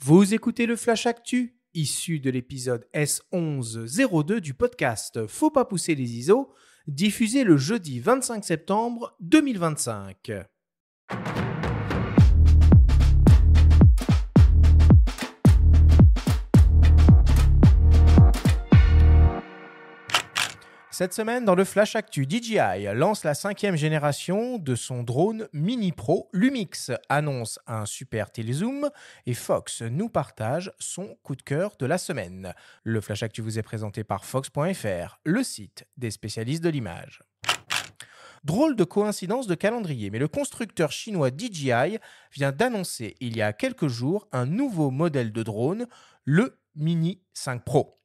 Vous écoutez le Flash Actu, issu de l'épisode S1102 du podcast Faut pas pousser les ISO, diffusé le jeudi 25 septembre 2025. Cette semaine, dans le Flash Actu, DJI lance la 5e génération de son drone Mini Pro. Lumix annonce un super télézoom et Fox nous partage son coup de cœur de la semaine. Le Flash Actu vous est présenté par Fox.fr, le site des spécialistes de l'image. Drôle de coïncidence de calendrier, mais le constructeur chinois DJI vient d'annoncer il y a quelques jours un nouveau modèle de drone, le Mini 5 Pro.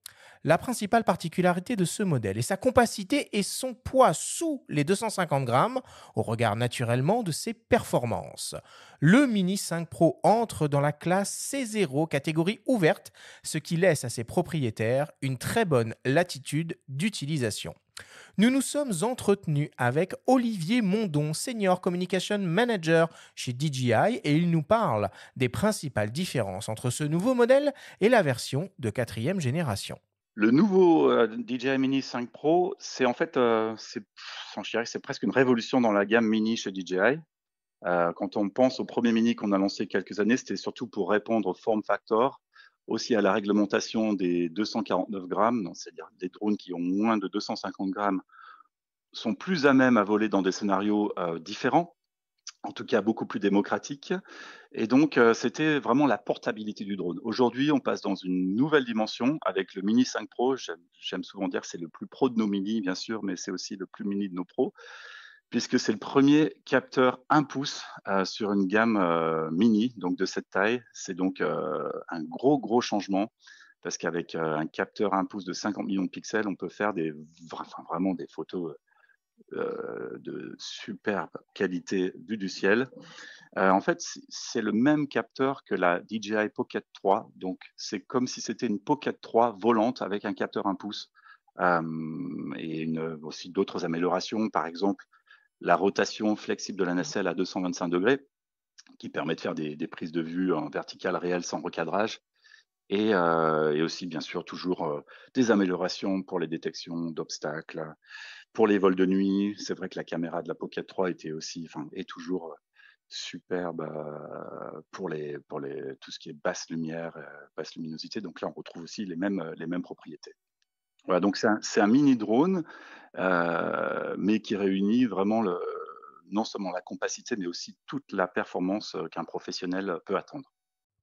La principale particularité de ce modèle est sa compacité et son poids sous les 250 grammes, au regard naturellement de ses performances. Le Mini 5 Pro entre dans la classe C0 catégorie ouverte, ce qui laisse à ses propriétaires une très bonne latitude d'utilisation. Nous nous sommes entretenus avec Olivier Mondon, Senior Communication Manager chez DJI, et il nous parle des principales différences entre ce nouveau modèle et la version de 4e génération. Le nouveau, DJI Mini 5 Pro, c'est en fait, je dirais que c'est presque une révolution dans la gamme mini chez DJI. Quand on pense au premier mini qu'on a lancé il y a quelques années, c'était surtout pour répondre au form factor, aussi à la réglementation des 249 grammes, donc c'est-à-dire des drones qui ont moins de 250 grammes sont plus à même à voler dans des scénarios, différents, en tout cas beaucoup plus démocratiques. Et donc, c'était vraiment la portabilité du drone. Aujourd'hui, on passe dans une nouvelle dimension avec le Mini 5 Pro. J'aime souvent dire que c'est le plus pro de nos mini, bien sûr, mais c'est aussi le plus mini de nos pros, puisque c'est le premier capteur 1 pouce sur une gamme mini, donc de cette taille. C'est donc un gros changement, parce qu'avec un capteur 1 pouce de 50 millions de pixels, on peut faire vraiment des photos de superbe qualité vue du ciel. En fait, c'est le même capteur que la DJI Pocket 3, donc c'est comme si c'était une Pocket 3 volante avec un capteur 1 pouce. Et aussi d'autres améliorations, par exemple la rotation flexible de la nacelle à 225 degrés, qui permet de faire des prises de vue en verticale réelle sans recadrage. Et aussi, bien sûr, toujours des améliorations pour les détections d'obstacles, pour les vols de nuit. C'est vrai que la caméra de la Pocket 3 est toujours superbe pour tout ce qui est basse lumière, basse luminosité. Donc là, on retrouve aussi les mêmes propriétés. Voilà, donc c'est un mini drone, mais qui réunit vraiment non seulement la compacité, mais aussi toute la performance qu'un professionnel peut attendre.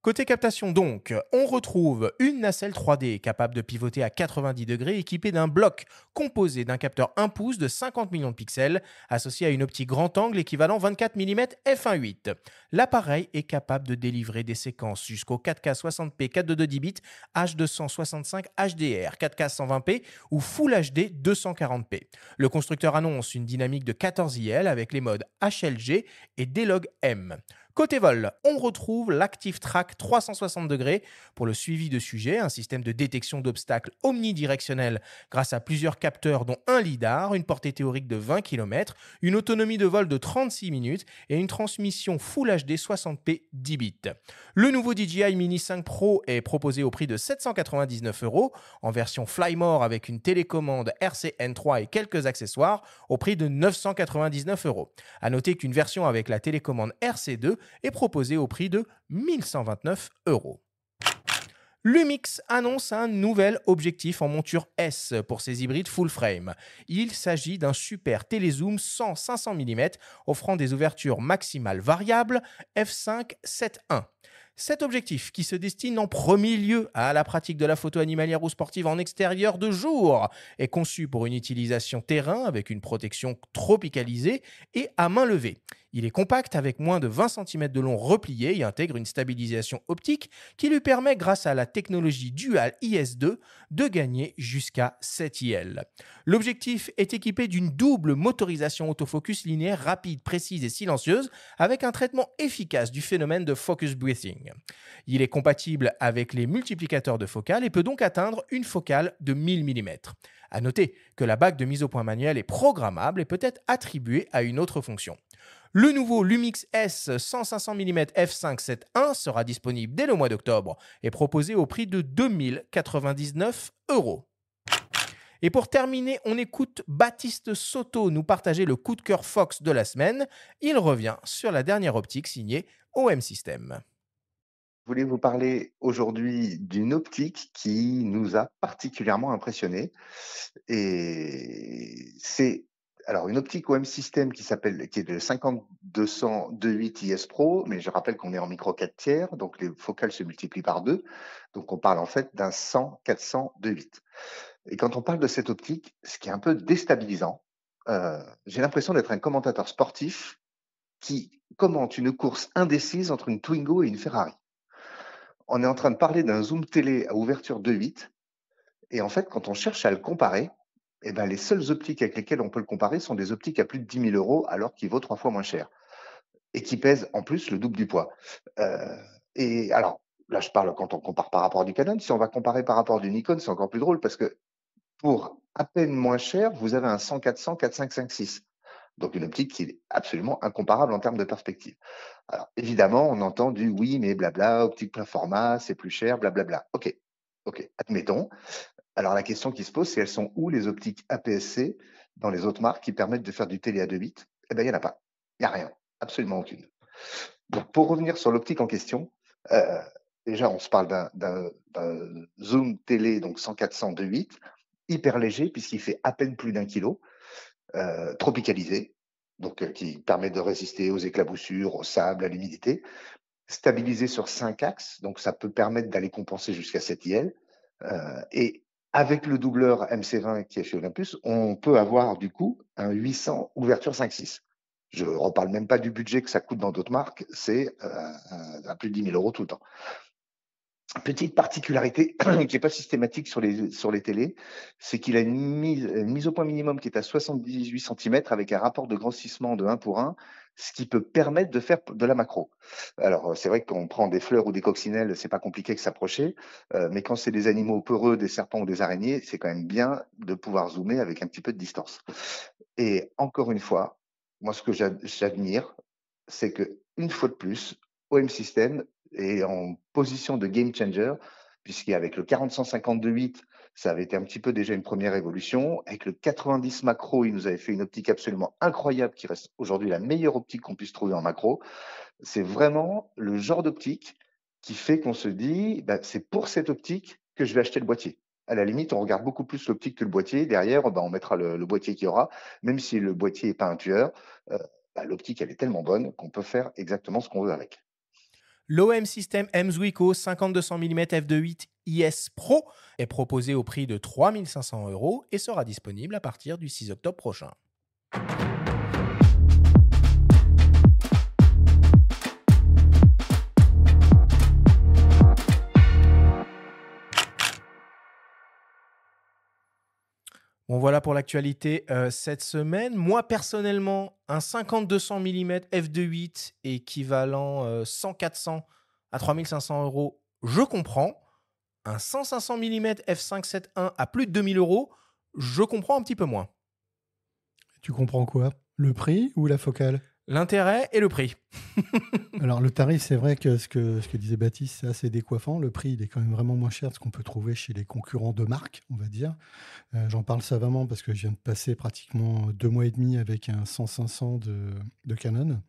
Côté captation donc, on retrouve une nacelle 3D capable de pivoter à 90 degrés équipée d'un bloc composé d'un capteur 1 pouce de 50 millions de pixels associé à une optique grand angle équivalent 24 mm f1.8. L'appareil est capable de délivrer des séquences jusqu'au 4K 60p 422 bits, H265 HDR, 4K 120p ou Full HD 240p. Le constructeur annonce une dynamique de 14 IL avec les modes HLG et D-Log M. Côté vol, on retrouve l'Active Track 360 degrés pour le suivi de sujets, un système de détection d'obstacles omnidirectionnel grâce à plusieurs capteurs dont un lidar, une portée théorique de 20 km, une autonomie de vol de 36 minutes et une transmission Full HD 60p 10 bits. Le nouveau DJI Mini 5 Pro est proposé au prix de 799 € en version Flymore avec une télécommande RCN3 et quelques accessoires au prix de 999 €. A noter qu'une version avec la télécommande RC2 est proposé au prix de 1129 €. Lumix annonce un nouvel objectif en monture S pour ses hybrides full frame. Il s'agit d'un super télézoom 100-500 mm offrant des ouvertures maximales variables f5.7.1. Cet objectif, qui se destine en premier lieu à la pratique de la photo animalière ou sportive en extérieur de jour, est conçu pour une utilisation terrain avec une protection tropicalisée et à main levée. Il est compact avec moins de 20 cm de long replié et intègre une stabilisation optique qui lui permet, grâce à la technologie Dual IS2, de gagner jusqu'à 7 IL. L'objectif est équipé d'une double motorisation autofocus linéaire rapide, précise et silencieuse avec un traitement efficace du phénomène de focus breathing. Il est compatible avec les multiplicateurs de focale et peut donc atteindre une focale de 1000 mm. À noter que la bague de mise au point manuelle est programmable et peut être attribuée à une autre fonction. Le nouveau Lumix S 100-500 mm f5.7.1 sera disponible dès le mois d'octobre et proposé au prix de 2099 euros. Et pour terminer, on écoute Baptiste Soto nous partager le coup de cœur Fox de la semaine. Il revient sur la dernière optique signée OM System. Je voulais vous parler aujourd'hui d'une optique qui nous a particulièrement impressionnés. Et c'est alors une optique OM System qui est de 50-200 2.8 IS Pro, mais je rappelle qu'on est en micro 4 tiers, donc les focales se multiplient par 2. Donc on parle en fait d'un 100-400 2.8. Et quand on parle de cette optique, ce qui est un peu déstabilisant, j'ai l'impression d'être un commentateur sportif qui commente une course indécise entre une Twingo et une Ferrari. On est en train de parler d'un zoom télé à ouverture 2.8. Et en fait, quand on cherche à le comparer, eh ben, les seules optiques avec lesquelles on peut le comparer sont des optiques à plus de 10 000 euros, alors qu'il vaut 3 fois moins cher. Et qui pèsent en plus le double du poids. Et alors, là, je parle quand on compare par rapport à du Canon. Si on va comparer par rapport à du Nikon, c'est encore plus drôle parce que pour à peine moins cher, vous avez un 100-400 4.5-5.6. Donc une optique qui est absolument incomparable en termes de perspective. Alors évidemment, on entend du oui, mais blabla, optique plein format, c'est plus cher, blablabla. Ok, admettons. Alors la question qui se pose, c'est elles sont où les optiques APS-C dans les autres marques qui permettent de faire du télé à 2.8? Eh bien, il n'y en a pas. Il n'y a rien, absolument aucune. Donc pour revenir sur l'optique en question, déjà on se parle d'un zoom télé, donc 100-400 2.8, hyper léger puisqu'il fait à peine plus d'1 kilo. Tropicalisé, donc qui permet de résister aux éclaboussures, au sable, à l'humidité, stabilisé sur 5 axes, donc ça peut permettre d'aller compenser jusqu'à 7 IL. Et avec le doubleur MC20 qui est chez Olympus, on peut avoir du coup un 800 ouverture 5.6. Je ne reparle même pas du budget que ça coûte dans d'autres marques, c'est à plus de 10 000 euros tout le temps. Petite particularité qui n'est pas systématique sur les télés, c'est qu'il a une mise au point minimum qui est à 78 cm avec un rapport de grossissement de 1 pour 1, ce qui peut permettre de faire de la macro. Alors, c'est vrai que quand on prend des fleurs ou des coccinelles, c'est pas compliqué de s'approcher, mais quand c'est des animaux peureux, des serpents ou des araignées, c'est quand même bien de pouvoir zoomer avec un petit peu de distance. Et encore une fois, moi, ce que j'admire, c'est que une fois de plus, OM System est en position de game changer, puisqu'avec le 40-150-2.8, ça avait été un petit peu déjà une première évolution. Avec le 90 macro, il nous avait fait une optique absolument incroyable qui reste aujourd'hui la meilleure optique qu'on puisse trouver en macro. C'est vraiment le genre d'optique qui fait qu'on se dit, bah, c'est pour cette optique que je vais acheter le boîtier. À la limite, on regarde beaucoup plus l'optique que le boîtier. Derrière, bah, on mettra le boîtier qu'il y aura, même si le boîtier n'est pas un tueur. Bah, l'optique, elle est tellement bonne qu'on peut faire exactement ce qu'on veut avec. L'OM System Emswico 50-200 mm f2.8 IS Pro est proposé au prix de 3 500 euros et sera disponible à partir du 6 octobre prochain. Bon, voilà pour l'actualité cette semaine. Moi, personnellement, un 50-200 mm f2.8 équivalent 100-400 à 3 500 euros, je comprends. Un 100-500 mm f5.7.1 à plus de 2 000 euros, je comprends un petit peu moins. Tu comprends quoi? Le prix ou la focale? L'intérêt et le prix. Alors, le tarif, c'est vrai que ce que disait Baptiste, c'est assez décoiffant. Le prix, il est quand même vraiment moins cher de ce qu'on peut trouver chez les concurrents de marque, on va dire. J'en parle savamment parce que je viens de passer pratiquement 2 mois et demi avec un 100-500 de Canon.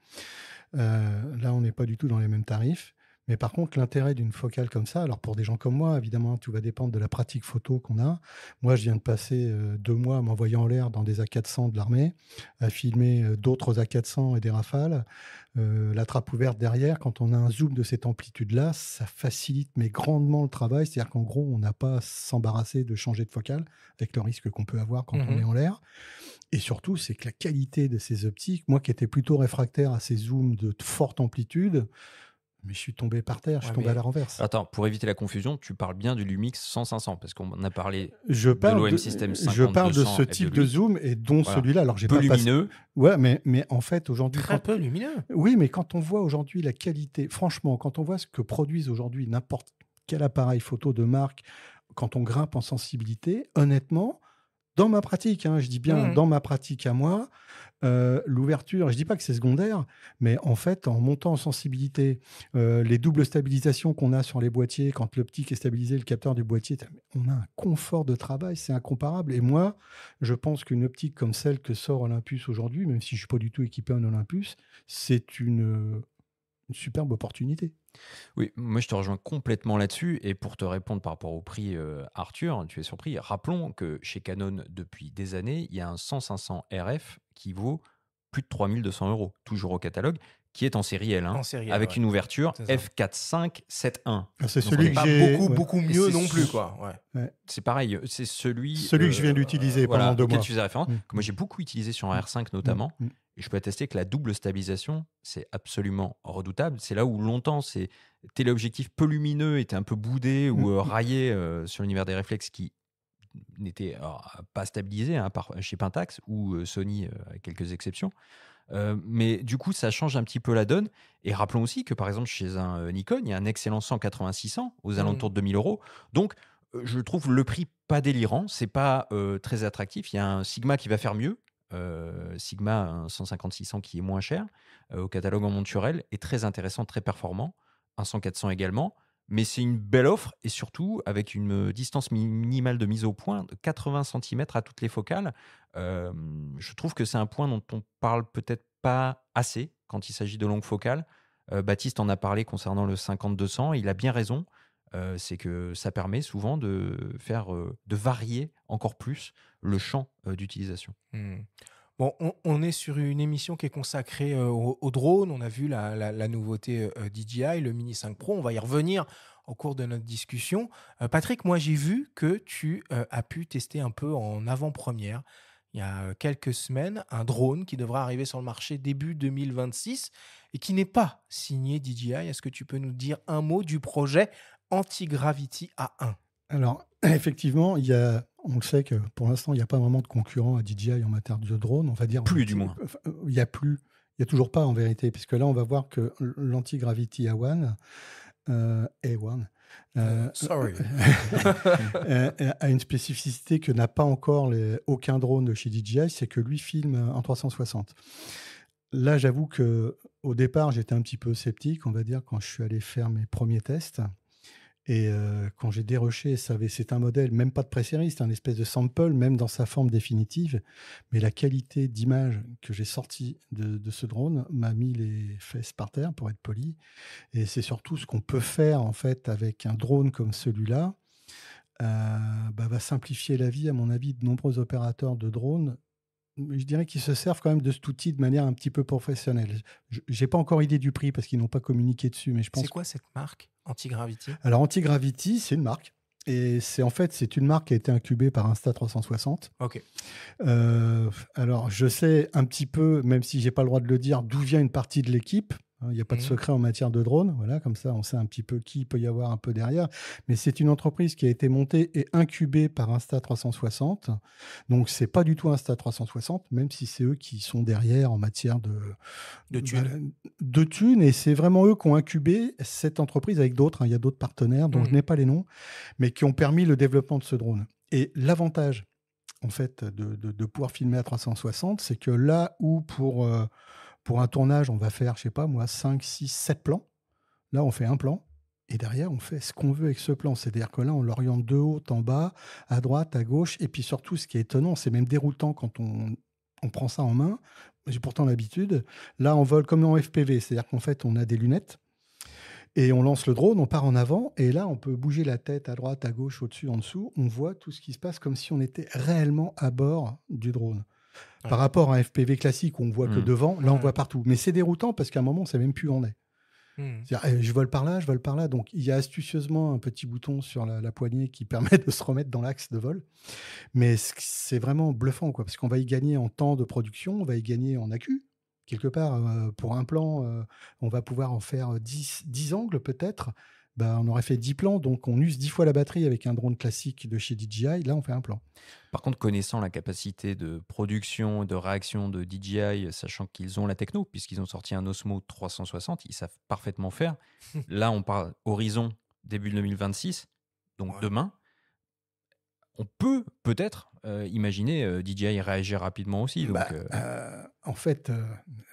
Là, on n'est pas du tout dans les mêmes tarifs. Mais par contre, l'intérêt d'une focale comme ça, alors pour des gens comme moi, évidemment, tout va dépendre de la pratique photo qu'on a. Moi, je viens de passer 2 mois à m'envoyer en l'air dans des A400 de l'armée, à filmer d'autres A400 et des Rafales. La trappe ouverte derrière, quand on a un zoom de cette amplitude-là, ça facilite mais grandement le travail. C'est-à-dire qu'en gros, on n'a pas à s'embarrasser de changer de focale, avec le risque qu'on peut avoir quand on est en l'air. Et surtout, c'est que la qualité de ces optiques, moi qui étais plutôt réfractaire à ces zooms de forte amplitude, mais je suis tombé par terre, je suis tombé à la renverse. Attends, pour éviter la confusion, tu parles bien du Lumix 100-500 parce qu'on a parlé de l'OM System 50-200. Je parle de ce type de zoom et dont celui-là. Alors, j'ai peu pas lumineux. Ouais, mais en fait, aujourd'hui. Très peu lumineux. Oui, mais quand on voit aujourd'hui la qualité, franchement, quand on voit ce que produisent aujourd'hui n'importe quel appareil photo de marque, quand on grimpe en sensibilité, honnêtement, dans ma pratique, hein, je dis bien Mhm. dans ma pratique à moi, l'ouverture, je dis pas que c'est secondaire, mais en fait, en montant en sensibilité, les doubles stabilisations qu'on a sur les boîtiers, quand l'optique est stabilisée, le capteur du boîtier, on a un confort de travail, c'est incomparable. Et moi, je pense qu'une optique comme celle que sort Olympus aujourd'hui, même si je suis pas du tout équipé en Olympus, c'est une superbe opportunité. Oui, moi je te rejoins complètement là-dessus. Et pour te répondre par rapport au prix, Arthur, tu es surpris. Rappelons que chez Canon, depuis des années, il y a un 100-500 RF qui vaut plus de 3200 €, toujours au catalogue, qui est en série L, En hein, série L, avec ouais. une ouverture C'est ça. f4.5.7.1. Ah, c'est Donc on celui est que Pas j'ai. beaucoup, Ouais. beaucoup Et mieux c'est non plus, ce- quoi. Ouais. Ouais. C'est pareil, c'est celui Celui que je viens d'utiliser pendant voilà, 2 auquel mois. tu faisais référence, Mm, que moi j'ai beaucoup utilisé sur un mm, R5 mm, notamment. mm. Et je peux attester que la double stabilisation, c'est absolument redoutable. C'est là où longtemps, c'est téléobjectif peu lumineux était un peu boudé ou raillé sur l'univers des réflexes qui n'était pas stabilisé, hein, chez Pentax ou Sony, avec quelques exceptions. Mais du coup, ça change un petit peu la donne. Et rappelons aussi que, par exemple, chez un Nikon, il y a un excellent 180-600 aux alentours de 2000 €. Donc, je trouve le prix pas délirant. C'est pas très attractif. Il y a un Sigma qui va faire mieux. Sigma, un 150-600 qui est moins cher au catalogue en monturel, est très intéressant, très performant. Un 100-400 également. Mais c'est une belle offre et surtout avec une distance minimale de mise au point de 80 cm à toutes les focales. Je trouve que c'est un point dont on parle peut-être pas assez quand il s'agit de longues focales. Baptiste en a parlé concernant le 50-200. Il a bien raison. C'est que ça permet souvent de varier encore plus le champ d'utilisation. Hmm. Bon, on est sur une émission qui est consacrée au drone. On a vu la nouveauté DJI, le Mini 5 Pro. On va y revenir au cours de notre discussion. Patrick, moi j'ai vu que tu as pu tester un peu en avant-première il y a quelques semaines un drone qui devra arriver sur le marché début 2026 et qui n'est pas signé DJI. Est-ce que tu peux nous dire un mot du projet Anti-Gravity A1? Alors, effectivement, on le sait que pour l'instant, il n'y a pas vraiment de concurrent à DJI en matière de drone. On va dire, Plus, du moins. enfin, il n'y a plus, il n'y a toujours pas en vérité, puisque là, on va voir que l'anti-gravity A1, A1, Sorry. a une spécificité que n'a pas encore aucun drone de chez DJI, c'est que lui filme en 360. Là, j'avoue que au départ, j'étais un petit peu sceptique, on va dire, quand je suis allé faire mes premiers tests. Et quand j'ai déroché, c'est un modèle, même pas de pré-série, c'est un espèce de sample, même dans sa forme définitive. Mais la qualité d'image que j'ai sortie de ce drone m'a mis les fesses par terre, pour être poli. Et c'est surtout ce qu'on peut faire, en fait, avec un drone comme celui-là, va simplifier la vie, à mon avis, de nombreux opérateurs de drones. Je dirais qu'ils se servent quand même de cet outil de manière un petit peu professionnelle. Je n'ai pas encore idée du prix parce qu'ils n'ont pas communiqué dessus, mais je pense C'est quoi cette marque Anti-Gravity? Alors, Anti-Gravity, c'est une marque. Et c'est une marque qui a été incubée par Insta360. Ok. Alors, je sais un petit peu, même si j'ai pas le droit de le dire, d'où vient une partie de l'équipe. Il n'y a pas de secret en matière de drone. Voilà, comme ça, on sait un petit peu qui il peut y avoir un peu derrière. Mais c'est une entreprise qui a été montée et incubée par Insta360. Donc, c'est pas du tout Insta360, même si c'est eux qui sont derrière en matière De thunes. de thunes. Et c'est vraiment eux qui ont incubé cette entreprise avec d'autres. Il y a d'autres partenaires dont je n'ai pas les noms, mais qui ont permis le développement de ce drone. Et l'avantage, en fait, de pouvoir filmer à 360, c'est que là où pour un tournage, on va faire, je sais pas moi, 5, 6, 7 plans. Là, on fait un plan. Et derrière, on fait ce qu'on veut avec ce plan. C'est-à-dire que là, on l'oriente de haut en bas, à droite, à gauche. Et puis surtout, ce qui est étonnant, c'est même déroutant quand on prend ça en main. J'ai pourtant l'habitude. Là, on vole comme en FPV. C'est-à-dire qu'en fait, on a des lunettes. Et on lance le drone, on part en avant. Et là, on peut bouger la tête à droite, à gauche, au-dessus, en dessous. On voit tout ce qui se passe comme si on était réellement à bord du drone. Ouais. Par rapport à un FPV classique où on voit que devant, là, on Ouais. voit partout. Mais c'est déroutant parce qu'à un moment, on ne sait même plus où on est. C'est-à-dire, je vole par là, je vole par là. Donc, il y a astucieusement un petit bouton sur la poignée qui permet de se remettre dans l'axe de vol. Mais c'est vraiment bluffant, quoi, parce qu'on va y gagner en temps de production, on va y gagner en accu. Quelque part, pour un plan, on va pouvoir en faire 10 angles peut-être. On aurait fait 10 plans, donc on use 10 fois la batterie avec un drone classique de chez DJI. Là, on fait un plan. Par contre, connaissant la capacité de production et de réaction de DJI, sachant qu'ils ont la techno, puisqu'ils ont sorti un Osmo 360, ils savent parfaitement faire. Là, on parle horizon début 2026, donc demain. On peut peut-être imaginez, DJI réagir rapidement aussi. Donc, En fait,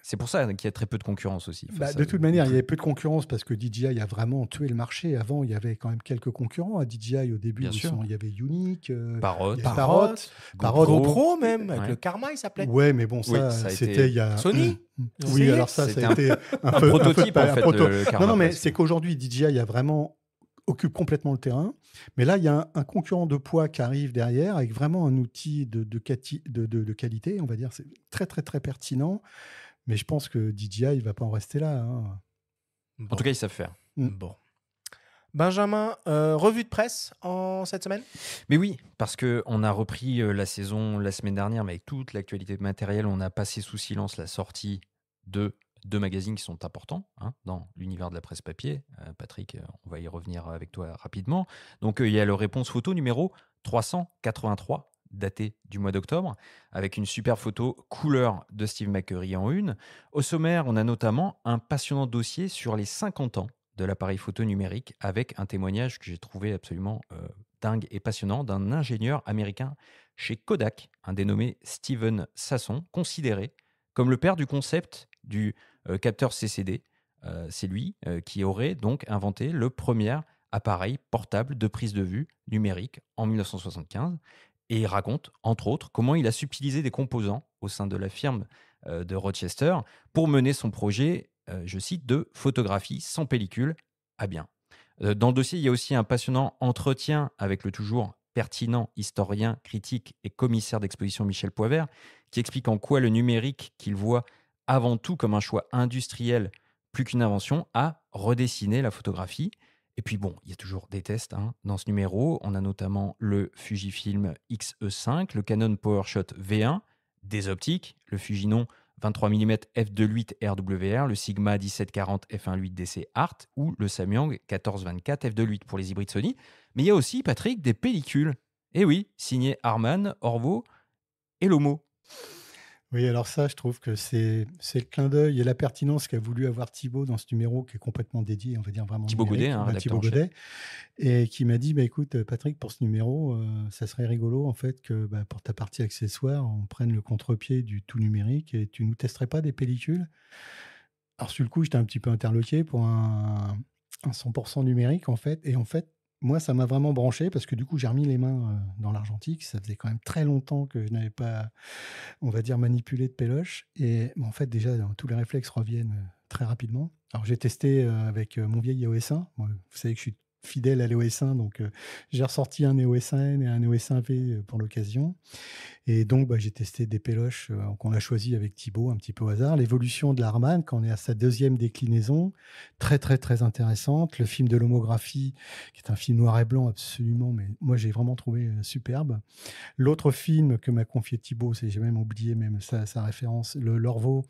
c'est pour ça qu'il y a très peu de concurrence aussi. de toute manière, il y avait peu de concurrence parce que DJI a vraiment tué le marché. Avant, il y avait quand même quelques concurrents à DJI au début. Bien sûr. Il y avait Unique, Parrot, il y avait Parrot, Parrot. GoPro même, avec Ouais. le Karma, il s'appelait. Ouais, mais bon, Oui, ça, ça a c'était été- il y a. Sony Oui, Essayé alors ça C'était a été un peu prototype, en fait, proto- le Karma, Non, mais presque. c'est qu'aujourd'hui, DJI a vraiment occupe complètement le terrain. Mais là, il y a un concurrent de poids qui arrive derrière avec vraiment un outil de qualité, on va dire. C'est très, très, très pertinent. Mais je pense que DJI ne va pas en rester là. Hein. En tout cas, ils savent faire. Bon. Benjamin, revue de presse en cette semaine? Mais oui, parce qu'on a repris la saison la semaine dernière, mais avec toute l'actualité de matériel, on a passé sous silence la sortie de 2 magazines qui sont importants dans l'univers de la presse papier. Patrick, on va y revenir avec toi rapidement. Donc, il y a le Réponse Photo numéro 383, daté du mois d'octobre, avec une super photo couleur de Steve McCurry en une. Au sommaire, on a notamment un passionnant dossier sur les 50 ans de l'appareil photo numérique, avec un témoignage que j'ai trouvé absolument dingue et passionnant d'un ingénieur américain chez Kodak, un dénommé Steven Sasson, considéré comme le père du concept du capteur CCD. C'est lui qui aurait donc inventé le premier appareil portable de prise de vue numérique en 1975. Et il raconte, entre autres, comment il a subtilisé des composants au sein de la firme de Rochester pour mener son projet, je cite, de photographie sans pellicule à bien. Dans le dossier, il y a aussi un passionnant entretien avec le toujours pertinent historien, critique et commissaire d'exposition Michel Poivert, qui explique en quoi le numérique, qu'il voit avant tout comme un choix industriel plus qu'une invention, a redessiné la photographie. Et puis bon, il y a toujours des tests dans ce numéro. On a notamment le Fujifilm X-E5, le Canon PowerShot V1, des optiques, le Fujinon 23 mm f2.8 RWR, le Sigma 1740 f1.8 DC Art ou le Samyang 1424 f2.8 pour les hybrides Sony. Mais il y a aussi, Patrick, des pellicules. Et oui, signé Harman, Orvo et Lomo. Oui, alors ça, je trouve que c'est le clin d'œil et la pertinence qu'a voulu avoir Thibaut dans ce numéro qui est complètement dédié, on va dire vraiment Thibaut numérique, Godet, rédacteur Thibaut en chef. Godet, et qui m'a dit, écoute, Patrick, pour ce numéro, ça serait rigolo en fait que pour ta partie accessoire, on prenne le contre-pied du tout numérique et tu nous testerais pas des pellicules. Alors sur le coup, j'étais un petit peu interloqué pour un 100% numérique en fait, et en fait, moi, ça m'a vraiment branché parce que du coup, j'ai remis les mains dans l'argentique. Ça faisait quand même très longtemps que je n'avais pas, on va dire, manipulé de péloche. Et en fait, déjà, tous les réflexes reviennent très rapidement. Alors, j'ai testé avec mon vieil EOS 1. Moi, vous savez que je suis fidèle à l'EOS 1, donc j'ai ressorti un EOS 1N et un EOS 1V pour l'occasion. Et donc, j'ai testé des péloches qu'on a choisies avec Thibaut, un petit peu au hasard. L'évolution de l'Harman, quand on est à sa deuxième déclinaison, très, très, très intéressante. Le film de l'homographie, qui est un film noir et blanc absolument, mais moi, j'ai vraiment trouvé superbe. L'autre film que m'a confié Thibaut, j'ai même oublié sa référence, le Lorvo.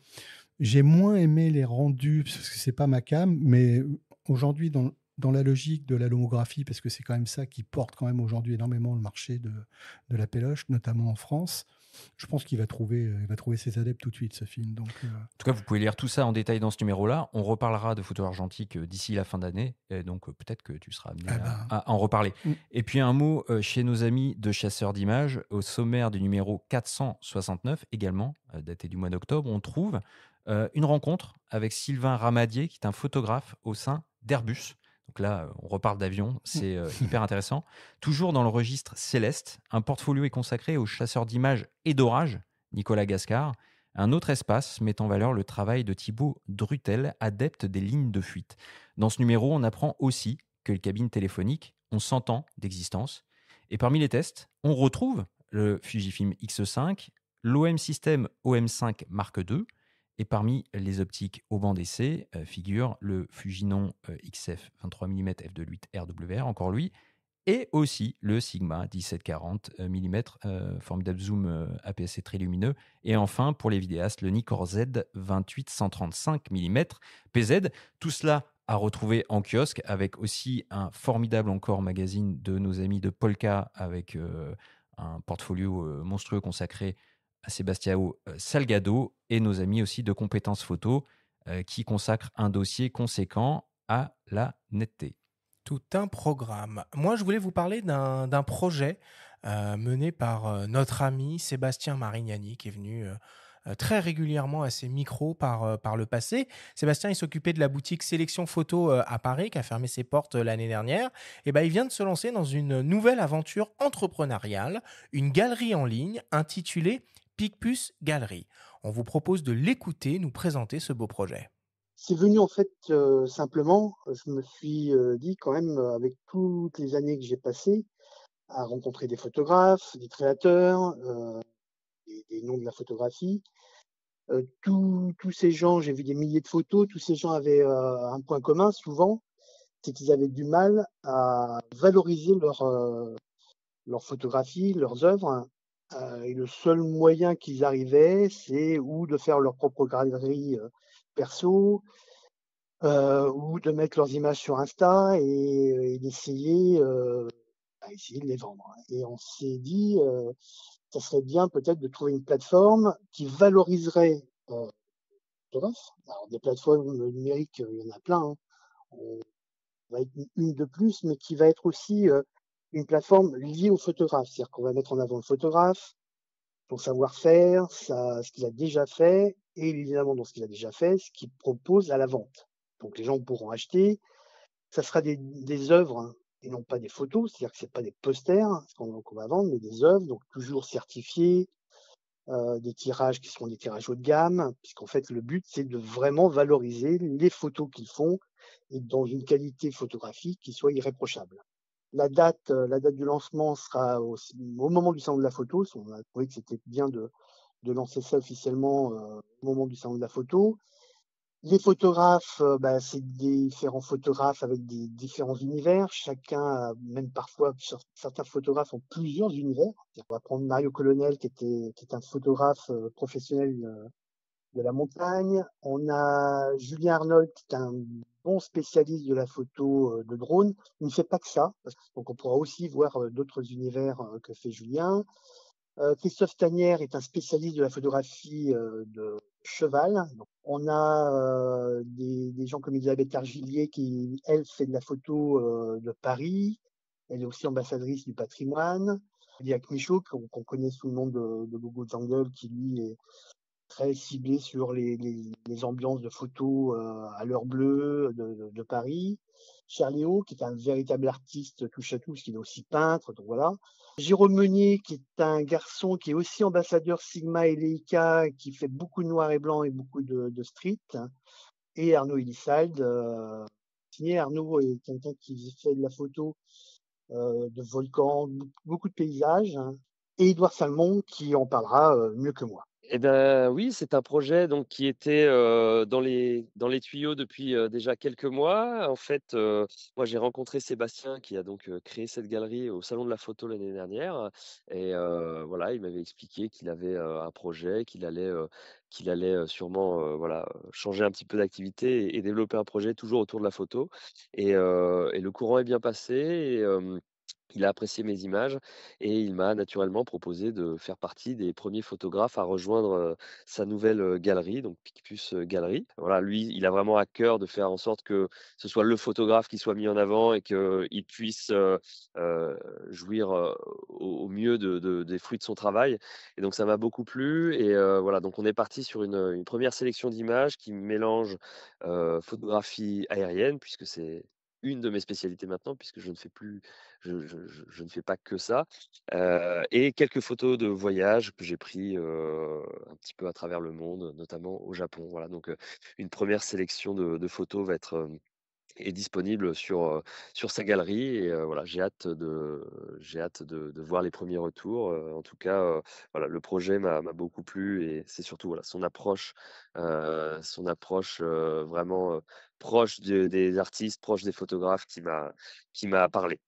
J'ai moins aimé les rendus, parce que c'est pas ma cam, mais aujourd'hui, dans la logique de la lomographie, parce que c'est quand même ça qui porte quand même aujourd'hui énormément le marché de la péloche, notamment en France. Je pense qu'il va trouver ses adeptes tout de suite, ce film. Donc, En tout cas, vous pouvez lire tout ça en détail dans ce numéro-là. On reparlera de photo argentique d'ici la fin d'année, et donc peut-être que tu seras amené à en reparler. Et puis un mot chez nos amis de chasseurs d'images, au sommaire du numéro 469, également daté du mois d'octobre, on trouve une rencontre avec Sylvain Ramadier, qui est un photographe au sein d'Airbus. Donc là, on reparle d'avion, c'est hyper intéressant. Toujours dans le registre Céleste, un portfolio est consacré au chasseur d'images et d'orage, Nicolas Gascard. Un autre espace met en valeur le travail de Thibaut Drutel, adepte des lignes de fuite. Dans ce numéro, on apprend aussi que les cabines téléphoniques ont 100 ans d'existence. Et parmi les tests, on retrouve le Fujifilm X5, l'OM System OM5 Mark II, et parmi les optiques au banc d'essai figure le Fujinon XF 23 mm f2.8 RWR, encore lui, et aussi le Sigma 1740 mm, formidable zoom APS-C très lumineux, et enfin pour les vidéastes le Nikkor Z 28-135 mm PZ. Tout cela à retrouver en kiosque, avec aussi un formidable encore magazine de nos amis de Polka, avec un portfolio monstrueux consacré à Sebastião Salgado, et nos amis aussi de Compétences Photo qui consacrent un dossier conséquent à la netteté. Tout un programme. Moi, je voulais vous parler d'un projet menée par notre ami Sébastien Marignani, qui est venu très régulièrement à ces micros par le passé. Sébastien, il s'occupait de la boutique Sélection Photo à Paris, qui a fermé ses portes l'année dernière. Et ben, il vient de se lancer dans une nouvelle aventure entrepreneuriale, une galerie en ligne intitulée Picpus Galerie. On vous propose de l'écouter nous présenter ce beau projet. C'est venu en fait simplement, je me suis dit quand même, avec toutes les années que j'ai passées à rencontrer des photographes, des créateurs, des noms de la photographie, tous ces gens, j'ai vu des milliers de photos, tous ces gens avaient un point commun souvent, c'est qu'ils avaient du mal à valoriser leurs photographies, leurs œuvres. Et le seul moyen qu'ils arrivaient, c'est ou de faire leur propre galerie perso, ou de mettre leurs images sur Insta et d'essayer essayer de les vendre. Et on s'est dit, ça serait bien peut-être de trouver une plateforme qui valoriserait les photographes. Alors des plateformes numériques, il y en a plein, hein. On va être une de plus, mais qui va être aussi une plateforme liée au photographe. C'est-à-dire qu'on va mettre en avant le photographe, son savoir-faire, ce qu'il a déjà fait, et évidemment dans ce qu'il a déjà fait, ce qu'il propose à la vente. Donc les gens pourront acheter. Ça sera des œuvres, hein, et non pas des photos, c'est-à-dire que c'est pas des posters qu'on va vendre, mais des œuvres, donc toujours certifiées, des tirages qui seront des tirages haut de gamme, puisqu'en fait le but c'est de vraiment valoriser les photos qu'ils font et dans une qualité photographique qui soit irréprochable. La date du lancement sera au moment du salon de la photo. On a trouvé que c'était bien de lancer ça officiellement au moment du salon de la photo. Les photographes, c'est différents photographes avec des différents univers. Chacun, même parfois, certains photographes ont plusieurs univers. On va prendre Mario Colonel, qui est un photographe professionnel de la montagne. On a Julien Arnold, qui est un bon spécialiste de la photo de drone. Il ne fait pas que ça, donc on pourra aussi voir d'autres univers que fait Julien. Christophe Tanière est un spécialiste de la photographie de cheval. Donc, on a des gens comme Elisabeth Argillier qui, elle, fait de la photo de Paris. Elle est aussi ambassadrice du patrimoine. Liak Michaud, qu'on connaît sous le nom de Gogo Jungle, qui lui est très ciblé sur les ambiances de photos à l'heure bleue de Paris. Charléo, qui est un véritable artiste touche à tout, parce qu'il est aussi peintre, donc voilà. Jérôme Meunier, qui est un garçon qui est aussi ambassadeur Sigma et Leica, qui fait beaucoup de noir et blanc et beaucoup de street. Et Arnaud Elissalde. Arnaud est quelqu'un qui fait de la photo de volcans, beaucoup de paysages. Et Édouard Salmon, qui en parlera mieux que moi. Eh ben oui, c'est un projet donc qui était dans les tuyaux depuis déjà quelques mois. En fait, moi j'ai rencontré Sébastien qui a donc créé cette galerie au Salon de la Photo l'année dernière. Et voilà, il m'avait expliqué qu'il avait un projet, qu'il allait sûrement voilà, changer un petit peu d'activité et développer un projet toujours autour de la photo. Et le courant est bien passé. Et, il a apprécié mes images et il m'a naturellement proposé de faire partie des premiers photographes à rejoindre sa nouvelle galerie, donc Picpus Galerie. Voilà, lui, il a vraiment à cœur de faire en sorte que ce soit le photographe qui soit mis en avant et qu'il puisse jouir au mieux des fruits de son travail. Et donc, ça m'a beaucoup plu. Et voilà, donc on est parti sur une première sélection d'images qui mélange photographie aérienne, puisque c'est une de mes spécialités maintenant, puisque je ne fais pas que ça. Et quelques photos de voyage que j'ai pris un petit peu à travers le monde, notamment au Japon. Voilà, donc une première sélection de photos est disponible sur sa galerie. Et voilà, j'ai hâte de voir les premiers retours. En tout cas, voilà, le projet m'a beaucoup plu et c'est surtout voilà, son approche vraiment proche des artistes, proche des photographes qui m'a parlé.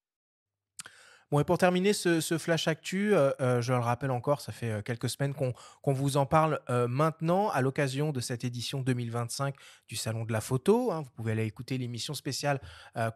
Bon, et pour terminer ce flash actu, je le rappelle encore, ça fait quelques semaines qu'on vous en parle maintenant à l'occasion de cette édition 2025 du Salon de la Photo, hein. Vous pouvez aller écouter l'émission spéciale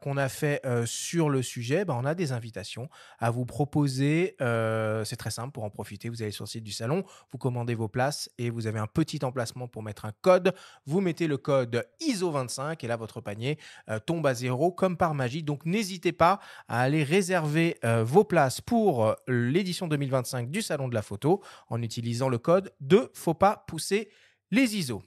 qu'on a fait sur le sujet. Ben, on a des invitations à vous proposer. C'est très simple pour en profiter. Vous allez sur le site du salon, vous commandez vos places et vous avez un petit emplacement pour mettre un code. Vous mettez le code ISO25 et là, votre panier tombe à zéro comme par magie. Donc, n'hésitez pas à aller réserver vos places pour l'édition 2025 du Salon de la Photo en utilisant le code de Faut pas pousser les ISO.